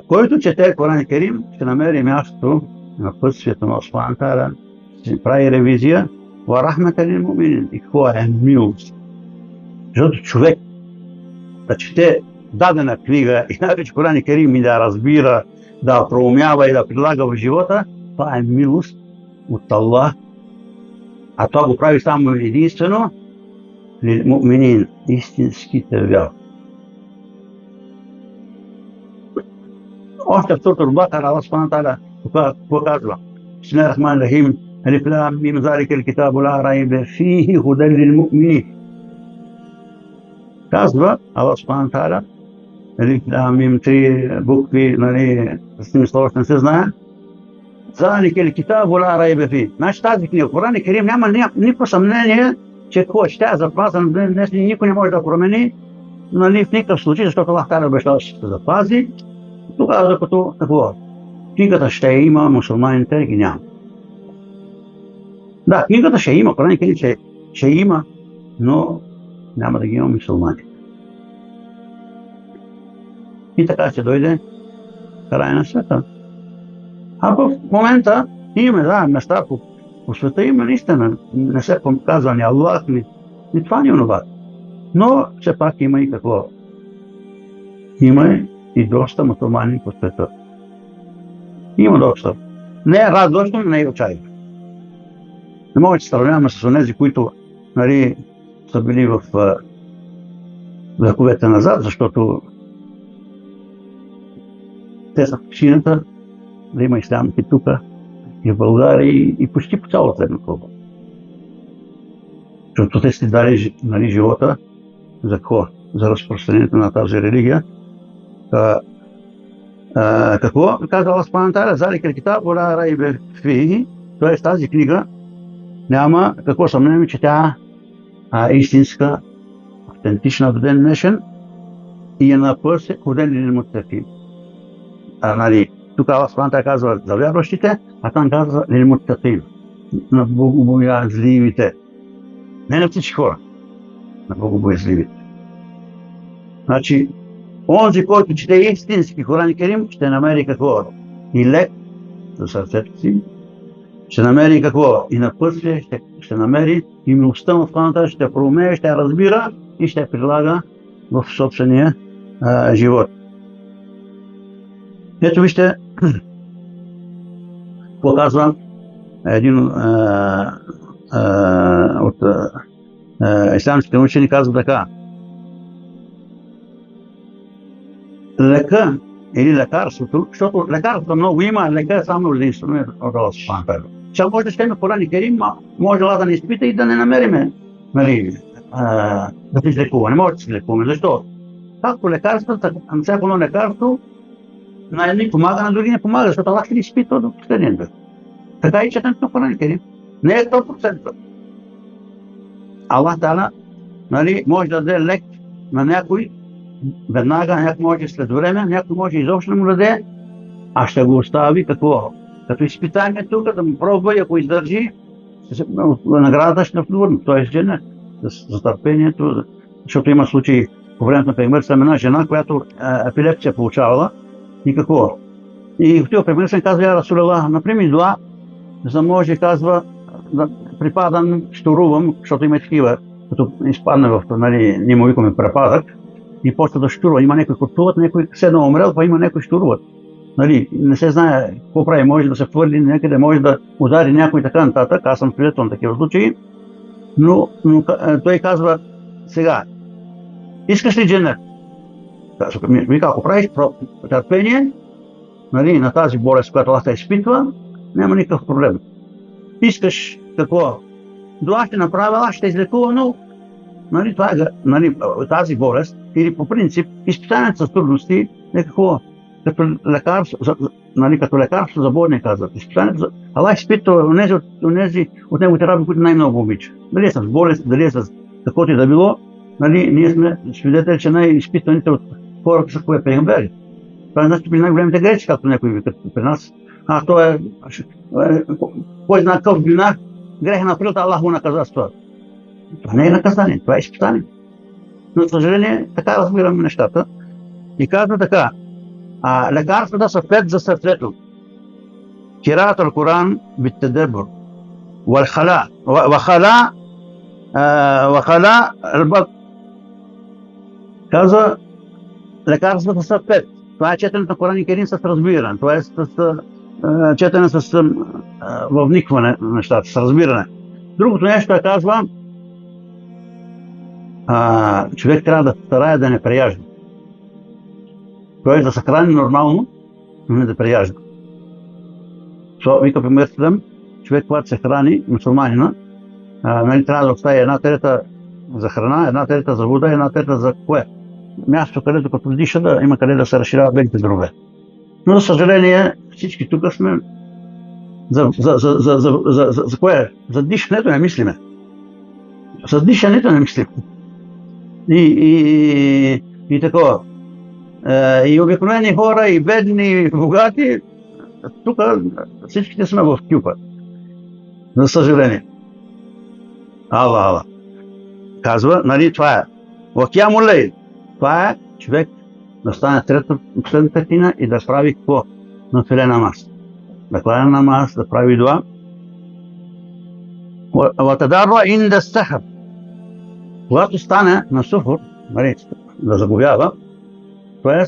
Който чете Коран Керим, ще намери място на пътствието на Субхана Та'аля, ще прави ревизия, ва рахмета лил муъминин, и какво е милост. Защото човек да чете дадена книга и най-вече Коран Керим и да разбира, да проумява и да прилага в живота, това е милост от Аллах. А това го прави само единствено лил муъминин, истинските вярващи. Още в Сурата Ал-Бакара, Аллах Субхана Та'аля какво казва? Бисмиллахир-рахманир-рахим, алиф лам мим заликал китабу ла райба фийхи худан лил муъминин. Казва Аллах Субхана Та'аля, алиф лам мим, три букви, с ними слово не се знае. Заликал китабу ла райба фийхи. Значи тази книга, Коран Керим, няма никакво съмнение, че тя е запазена, днес никой не може да промени, в никакъв случай, защото Аллах Та'аля обещава, че ще се запази. Тогава, докато какво? Книгата ще има, мусулманите ги няма. Да, книгата ще има, Коран Керим ще има, но няма да ги има мусулманите. И така ще дойде край на света. А в момента имаме, места по света има наистина, не се казва ни Аллах, ни това, ни онова. Но все пак има и какво? Има и доста мусулмани по света. Има доста. Не е радостно, не е отчаянно. Не мога да се сравняваме с онези, които са били в вековете назад, защото те са причината да има ислямки тук и в България и почти по цялата Европа. Защото те си дали живота за какво? За разпространението на тази религия. Какво казва Аллах Субхана Та'аля? Заликал китабу ла райба фийхи, т.е. тази книга няма какво съмнение, че тя е истинска, автентична до ден днешен и е на път худан лил муттакин. Тук Аллах Субхана Та'аля казва за вярващите, а там казва лил муттакин, на богобоязливите. Не на всички хора, на богобоязливите. Значи, онзи, който чете истински Коран Керим, ще намери какво? И лек за сърцето си, ще намери какво? И напътствие, ще намери и милостта на Субхана, ще проумее, ще разбира и ще прилага в собствения живот. Ето вижте, какво казва един от ислямските учени, казва така. Лека или лекарството, защото лекарството много има, лека е само единствено от Аллах Субхана Та'аля. Сега може да четем Коран Керим, може да не изпита и да не намериме да се излекува. Не може да се излекуваме. Защо? Както лекарството, всяко едно лекарство на едни помага, на други не помага, защото Аллах ще ни изпитва до последния ден. Така и четем на Коран Керим. Не е 100%. Аллах Та'аля може да даде лек на някой веднага, някой може след време, някой може изобщо да му даде, а ще го остави какво? Като изпитание тук, да му пробва и ако издържи, наградата ще върне. Т.е. за търпението, защото има случаи по времето на пейгамбер съм една жена, която епилепсия получавала и какво. И отива при мен казва, я Расулаллах, например, дуа, за да може, казва, да припадам, щурувам, защото има такива, като изпадне в, нали, ние му викаме препадък, и почва да щурва. Има някои куртуват, някой седна умрел, па има някои щуруват. Нали, не се знае какво прави, може да се хвърли някъде, може да удари някой и така нататък. Аз съм свидетел на такива случаи, но той казва сега, искаш ли дженет? Вика, ако правиш търпение, нали, на тази болест, която Allah те изпитва, няма никакъв проблем. Искаш какво? Дуа ще направя, аз ще излекува, но нали, това нали, тази болест или по принцип изпитанието с трудности е какво? Като лекарство, нали, като лекарство за болни, казват. Изпитанието за... Allah изпитва онези от неговите раби, които най-много обича. Дали е с болест, дали е с каквото и да било, нали, ние сме свидетели, че най-изпитаните от хората са кое пейгамбери. Това е значи при най-големите грехи, както някои викат при нас. То е кой знае какъв гюнах, грех на прилата, Аллах го наказа с това. Това не е наказание, това е изпитание. Но, за съжаление, така разбираме нещата. И казва така, лекарствата са 5 за сърцето. Кираат ал-Коран бит-тадаббур. Вахала ал-бат. Казва, лекарствата са 5. Това е четенето на Коран и Керим с разбиране. Това е с четене с въвникване на нещата, с разбиране. Другото нещо казва, човек трябва да старае да не преяжда. Той да се храни нормално, но не да преяжда. Вика пример следам, човек, когато се храни, мусулманина, нали, трябва да остави 1/3 за храна, 1/3 за вода, 1/3 за кое? Място, където като диша, да има къде да се разширява белите дробе. Но, за съжаление, всички тук сме за кое? За дишането не мислиме. За дишането не мислим. И такова. И обикновени хора, и бедни, и богати, тук всичките сме в кюпа. За съжаление. Ала. Казва, нали, това е. Вакиамулей. Това е човек да стане последната петина и да прави какво? Нафиле намаз. Да кланя намаз, да прави дуа. Ватадарва инда сахар. Когато стане на суфур, нали, да заговява, т.е.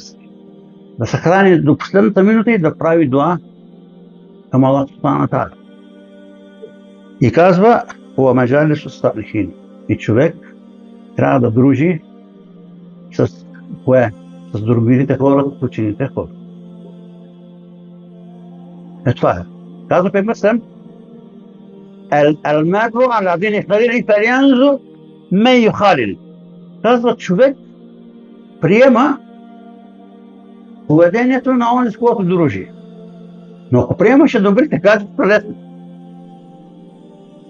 да се храни до последната минута и да прави дуа към Аллах субхана ва та'ала. И казва, уамаджалису салихин. И човек трябва да дружи с кое? С добрите хора, с учените хора. Това е. Казва пейгамбер сам, ал-мар'у аля дини халилиhi фалянзур мен юхалил. Казва, човек приема поведението на онзи, с когото дружи. Но ако приемаше добрите качества, лесно.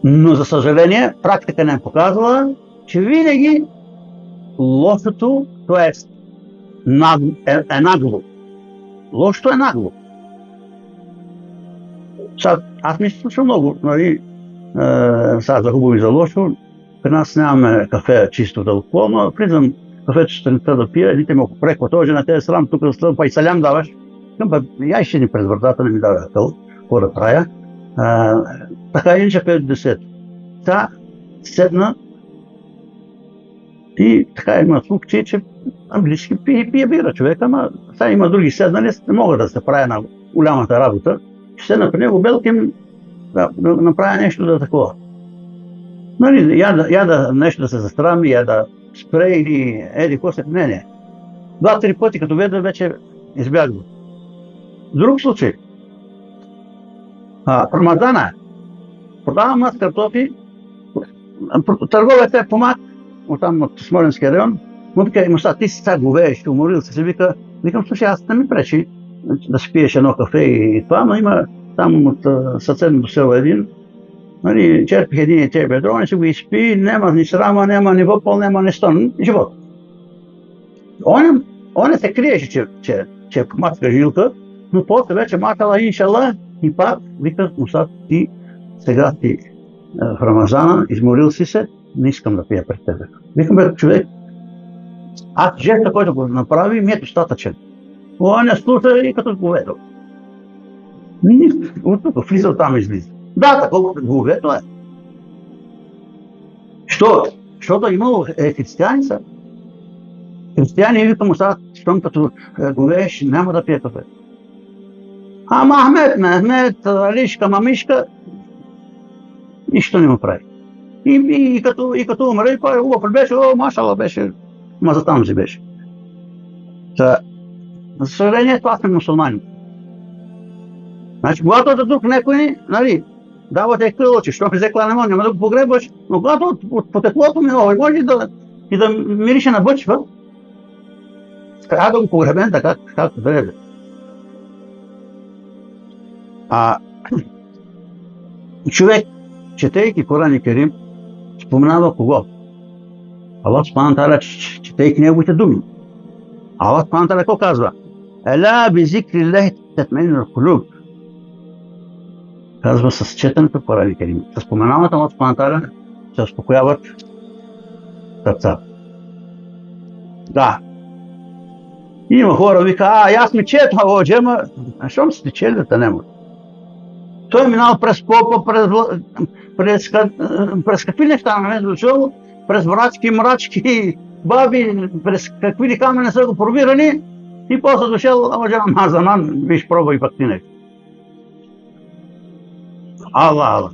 Но, за съжаление, практика не е показала, че винаги лошото, т.е. е нагло. Лошото е нагло. Аз ми се случва много, нали, сега за хубаво и за лошо. При нас нямаме кафе чисто да алкохол, но влизам кафето сутринта да пия, едните ме преква, този на тези срам, тук да стъпа, па и салям даваш. Я ще ни през вратата, не ми дава тъл, какво да правя. Така иначе 5-10. Та седна и така има случай, че английски пие бира човек, ама сега има други седнали, не мога да се правя на голямата работа. Ще седна при него белким да направя нещо да такова. Нали, я да нещо да се застрами, я да спре или еди какво се... Не. 2-3 пъти като веда вече избягва. Друг случай. В Рамазана продавам аз картофи, търговец е помак, оттам от Смолянския район, му вика, ти си сега говееш, уморил се, викам, слушай, аз не ми пречи да си пиеш едно кафе и това, но има там от съседното село един, нали, черпих един и тези бедро, не си го изпи, няма ни срама, няма ни въпъл, няма ни стън, живот. Он не се криеше, че е помацка жилка, но после вече макала, иншалла, и пак вика, Муса, ти сега в Рамазана, изморил си се, не искам да пия пред тебе. Викам, човек, Аз жеста, който го направи, ми е достатъчен. Това не слуша и като говедо. От тук влиза, там излиза. Да, такова говедо е. Що? Защото имало християни са. Християни викам му сега, щом като говееш, няма да пие кафе. Ама Мехмед, Алишка, Мамишка, нищо не му прави. И като умре, той хубав беше, машала беше, за там си беше. За съжаление, това сме мусулмани. Значи, когато тук някой, нали, дава те крило, че що взе кланема, няма да го погребаш, но когато от потеклото минало, може и да мирише на бъчва, трябва да го погребем така, както трябва. Човек, четейки Коран Керим, споменава кого? Аллах Субхану Тааля, четейки неговите думи. Аллах Субхану Тааля какво казва? Ела би зикриллахи татмаиннул кулуб. Казва с четенето в Коран Керим. С споменаването Аллах Субхану Тааля се успокояват сърца. Да. Има хора, вика, аз ми четва, ама щом сте чели, да не може. Той е минал през попа, през какви неща не е дошъл, през братски, мрачки, баби, през какви ли камъни са го пробирани и после дошъл, ама за мен, виж, пробвай пък ти нещо. Алла.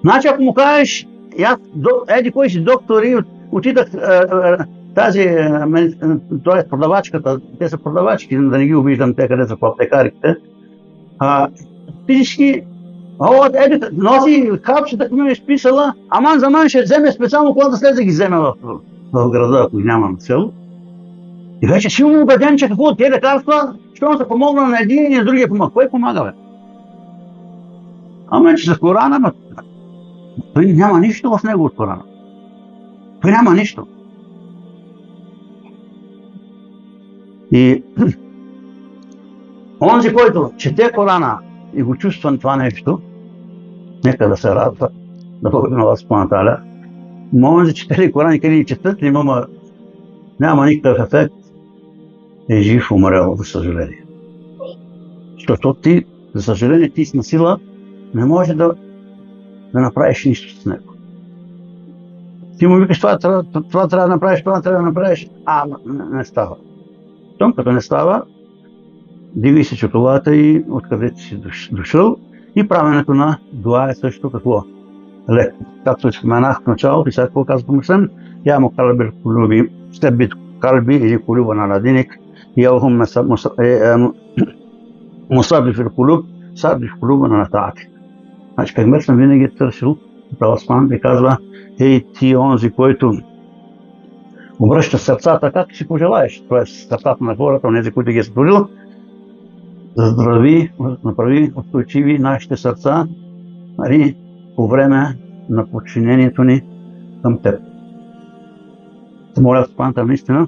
Значи, ако му кажеш, еди кой си доктори, отидах тази, т.е. продавачката, те са продавачки, да не ги обиждам те, къде са по аптекарите. Физически, носи хапчета, ако ми е списала, аман за мен ще вземе специално, когато след да ги вземе в града, ако няма на село. И вече силно убеден, че какво от тези лекарства, щом се помогна на един и на другия помага. Кой помага, бе? Ама че за Корана, той няма нищо в него от Корана. Той няма нищо. И онзи, който чете Корана и го чувства това нещо, нека да се радва, да благодаря на Аллах Субхану Тааля. Онзи четели Коран и къде четат ли, няма никакъв ефект, е жив умрел, за съжаление. Защото ти, за съжаление, ти с насила не можеш да направиш нищо с него. Ти му викаш, това трябва да направиш, това трябва да направиш, не става. Том, като не става, дигай се чоколата и откъдето си дошъл и правенето на дуа е също какво? Леко. Както споменах в началото и сега какво казвам Муслим, я му калби кулуби, стебит калби или кулуба на ладиник, и алхум мусаби фил кулуб, саби в кулуба на натаати. Значи, Пейгамбер съм винаги търсил, православен и казва, ти онзи, който обръща сърцата, както си пожелаеш, т.е. сърцата на хората, онези, които ги е сътворил, направи устойчиви нашите сърца по време на подчинението ни към теб. Моля Спанта наистина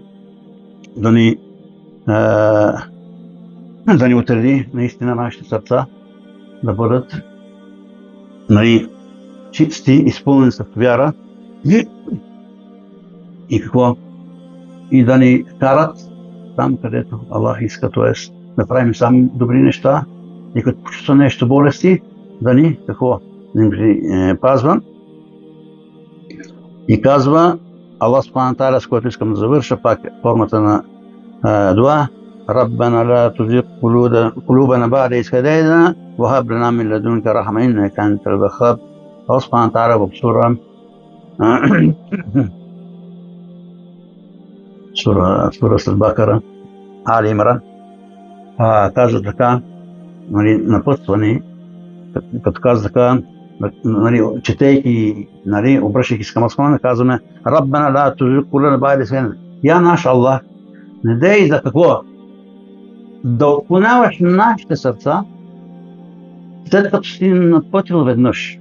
да ни отреди наистина нашите сърца да бъдат чисти, изпълнени с вяра и какво? И да ни карат там, където Аллах иска, т.е. да правим сами добри неща и като почувства нещо болести, да ни пазва. И казва Аллах Субхану Тааля, с който искам да завърша, пак формата на дуа, Раббана ла тузигh qulubana ba'da idh hadaytana wa hab lana min ladunka rahma innaka antal wahhab. Аллах Субхану Тааля в сура Ал-Бакара, Али Имран, казва така, напътствани, като казва така, четейки, обръщайки се към Аллах, казваме Раббана ла тузигh qulubana ba'da idh hadaytana. Я наш Аллах, не дей за какво? Да отклоняваш нашите сърца, след като си напътил веднъж.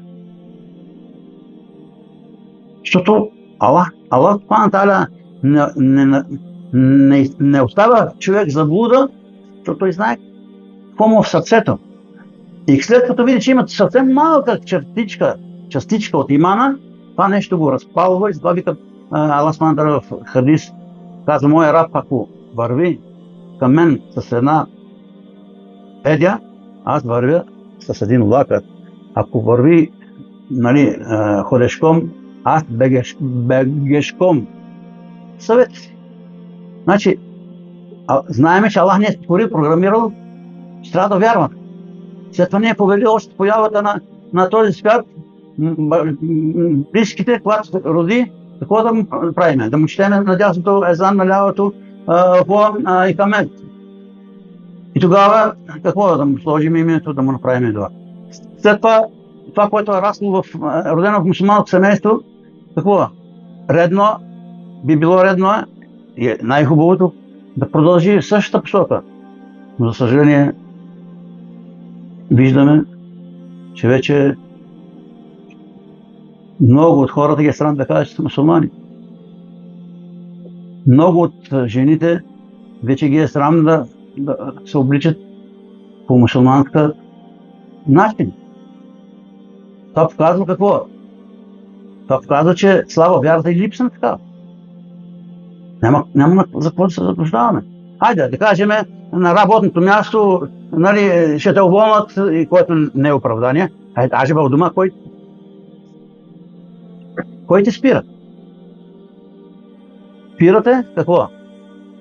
Защото Аллах Субхану Тааля не оставя човек заблуда, защото той знае какво му е в сърцето. И след като види, че има съвсем малка частичка от имана, това нещо го разпалва и затова вика Аллах Субхану в хадис казва: моя раб, ако върви към мен с една педя, аз вървя с един лакът. Ако върви, нали, ходешком, аз бегешком. Съвет си. Значи, знаеме, че Аллах не е програмирал, че трябва да вярваме. След това не е повелил още появата на този свят, близките, когато се роди, какво да му правим? Да му четем на дясното езан, на лявото икамет. И тогава какво да му сложим името, да му направим това. След това, което е расло родено в мусулманско семейство, какво? Редно, би било редно и е най-хубавото да продължи в същата посока. Но за съжаление виждаме, че вече много от хората ги е срам да кажат, че са мусулмани. Много от жените вече ги е срам да се обличат по мусулманска начин. Това показва какво? Това показва, че слаба вярата и липса на такава. Няма за какво да се заблуждаваме. Хайде, да кажем, на работното място, нали, ще те уволнат, което не е оправдание. Айде в дома, кой те спира? Спирате какво?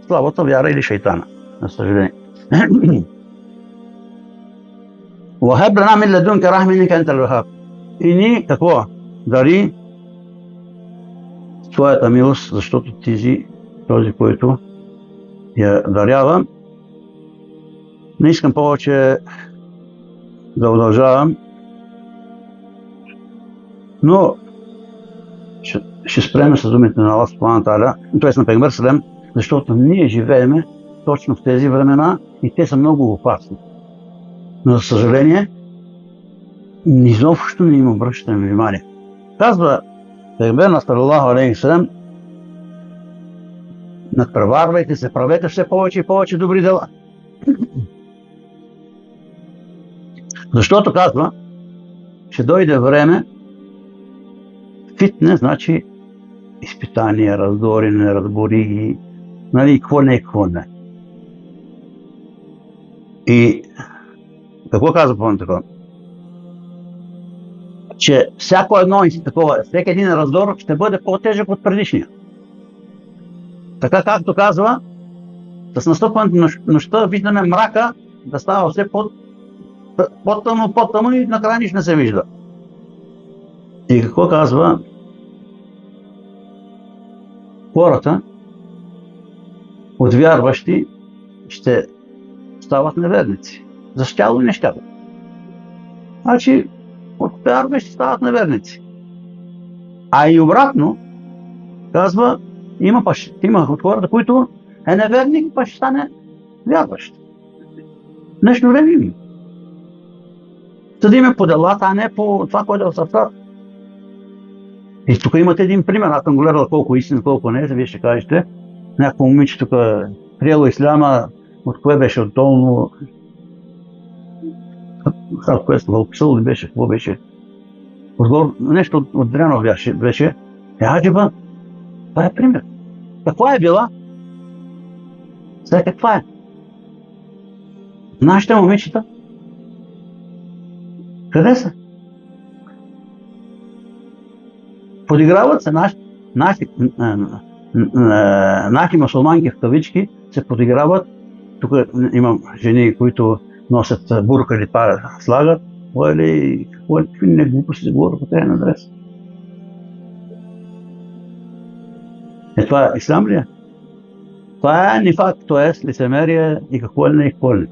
Слабата вяра или шейтана, на съжаление. وَهَبْ لَنَا مِن لَدُنْكَ رَحْمَةً إِنَّكَ أَنْتَ الْوَهَّابُ. И ни какво? Дари твоята милост, защото ти си този, който я дарява. Не искам повече да удължавам, но ще спреме с думите на Аллах Субхану Тааля, т.е. на Пейгамбер салем, защото ние живееме точно в тези времена и те са много опасни. Но за съжаление, изобщо не им обръщаме внимание. Казва Пейгамбер на саллаллаху алейхи ва салям: надпреварвайте се, правете все повече и повече добри дела. Защото казва, ще дойде време, фитне, значи изпитания, раздори, разбори, нали, какво не. И какво казва по-нататък? Че всяко едно такова, всеки един раздор ще бъде по-тежък от предишния. Така както казва, с настъпването на нощта виждаме мрака да става все по-тъмно и накрая нищо не се вижда. И какво казва? Хората от вярващи ще стават неверници. За щяло и нещяло. Значи, от вярващи стават неверници. А и обратно, казва, има от хората, които е неверник, па ще стане вярващ. Нещо време има. Съдиме по делата, а не по това, което е в сърцата. И тук имате един пример, аз съм гледал колко истина, колко не, вие ще кажете. Някакво момиче тук приело исляма, от кое беше оттолно, кое се вълпсъл ли беше, какво беше. Нещо от дрено беше. Аджеба, това е пример. Каква е била? Сега каква е? Нашите момичета? Къде са? Подиграват се наши мусулманки в кавички, се подиграват. Тук имам жени, които носят бурка или това слагат. Какви не глупости се говорят по тези адрес. Това е ислам ли е? Това е нифак, т.е. лицемерие и какво ли не и какво ли.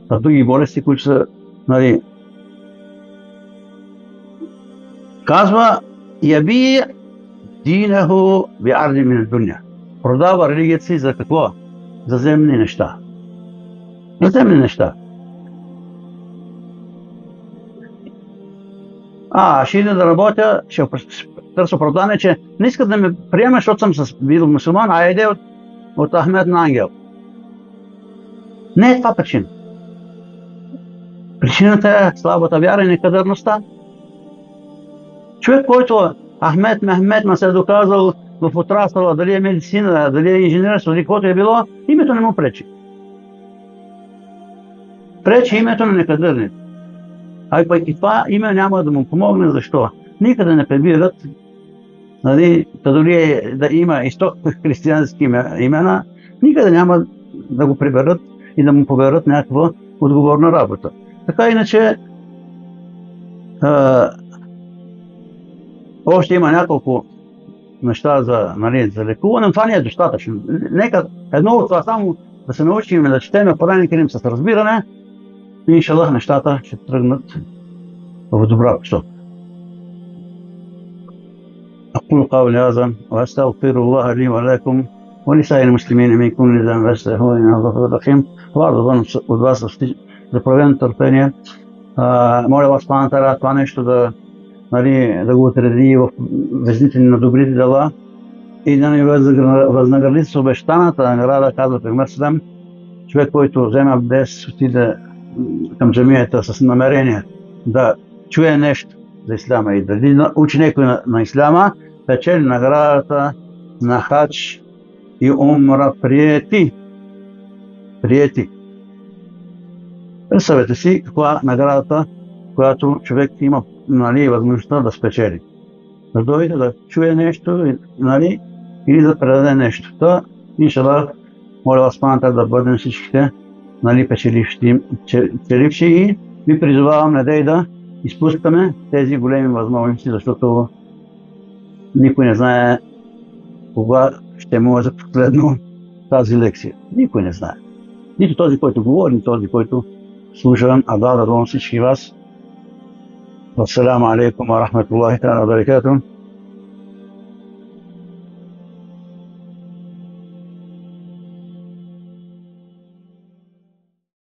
А други болести, които са, нали, казва, яби динаху биарди мин дуня. Продава религията си за какво? За земни неща. За земни неща. Ще ида да работя, ще търся оправдание, че не искат да ме приеме, защото съм бил мусулман, а иде от Ахмед на ангел. Не е това причина. Причината е слабата вяра и некадърността. Човек, който Ахмед Мехмед ма се е доказал в отрасъла, дали е медицина, дали е инженерство, дали каквото е било, името не му пречи. Пречи името на некадърник. А пък и това име няма да му помогне. Защо? Никъде не прибират, нали, дори да има изток християнски имена, никъде няма да го приберат и да му поверят някаква отговорна работа. Така иначе, още има няколко неща за лекуване, но това не е достатъчно. Нека едно от това само да се научим да четем Коран Керим с разбиране и иншаллах нещата ще тръгнат в добра посока. أقول قولي هذا وأستغفر الله لي ولكم ولسائر المسلمين من كل ذنب فاستغفروه إنه غفور رحيم. Хвала от вас за проявено търпение. Моля вас, Пана Тара, това нещо да го отреди в везните на добрите дела и да ни възнагради с обещаната награда, казва Пегмер Седем, човек, който вземе абдес, отиде към джамията с намерение да чуе нещо за исляма и да учи някой на исляма, печели наградата на хадж и умра приети. Представете си каква наградата, която човек има, нали, възможността да спечели. Да дойде да чуе нещо, нали, или да предаде нещо. Та, иншаллах, моля вас, Паната, да бъдем всичките, нали, печеливши и ви призовавам да изпускаме тези големи възможности, защото никой не знае кога ще може последно тази лекция. Никой не знае. Нито този, който говори, нито този, който слуша. Да дадам всички вас. Ассаламу алейкум ва рахматуллахи ва баракатух.